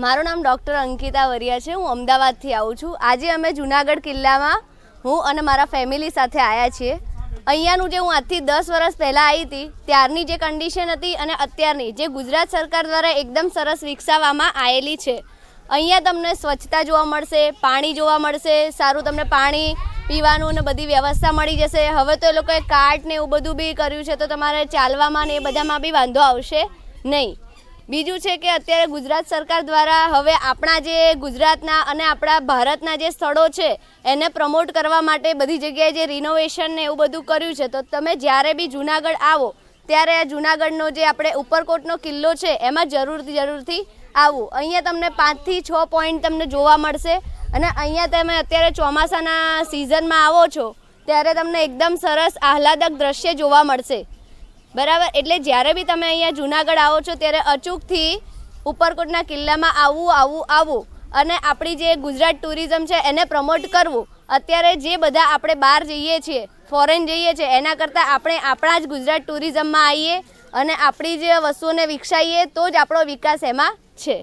મારું નામ ડૉક્ટર અંકિતા વરિયા છે. હું અમદાવાદથી આવું છું. આજે અમે જુનાગઢ કિલ્લામાં હું અને મારા ફેમિલી સાથે આવ્યા છીએ. અહીંયાનું જે હું આજથી 10 વર્ષ પહેલાં આવી હતી ત્યારની જે કન્ડિશન હતી અને અત્યારની જે ગુજરાત સરકાર દ્વારા એકદમ સરસ વિકસાવવામાં આવેલી છે. અહીંયા તમને સ્વચ્છતા જોવા મળશે, પાણી જોવા મળશે, સારું તમને પાણી પીવાનું ને બધી વ્યવસ્થા મળી જશે. હવે તો એ લોકોએ કાર્ટ ને એવું બધું બી કર્યું છે, તો તમારે ચાલવામાં ને એ બધામાં બી વાંધો આવશે નહીં. બીજું છે કે અત્યારે ગુજરાત સરકાર દ્વારા હવે આપણા જે ગુજરાતના અને આપણા ભારતના જે સ્થળો છે એને પ્રમોટ કરવા માટે બધી જગ્યાએ જે રિનોવેશન ને એવું બધું કર્યું છે. તો તમે જ્યારે બી જુનાગઢ આવો ત્યારે આ જુનાગઢનો જે આપણે ઉપરકોટનો કિલ્લો છે એમાં જરૂરથી આવું. અહીંયા તમને 5 થી 6 પોઈન્ટ તમને જોવા મળશે અને અહીંયા તમે અત્યારે ચોમાસાના સિઝનમાં આવો છો ત્યારે તમને એકદમ સરસ આહલાદક દ્રશ્ય જોવા મળશે. બરાબર, એટલે જ્યારે બી તમે અહીંયા જુનાગઢ આવો છો ત્યારે અચૂકથી ઉપરકોટના કિલ્લામાં આવવું અને આપણી જે ગુજરાત ટુરિઝમ છે એને પ્રમોટ કરવું. અત્યારે જે બધા આપણે બહાર જઈએ છીએ, ફોરેન જઈએ છીએ, એના કરતાં આપણે આપણા જ ગુજરાત ટુરિઝમમાં આવીએ અને આપણી જે વસ્તુઓને વિકસાવીએ તો જ આપણો વિકાસ એમાં છે.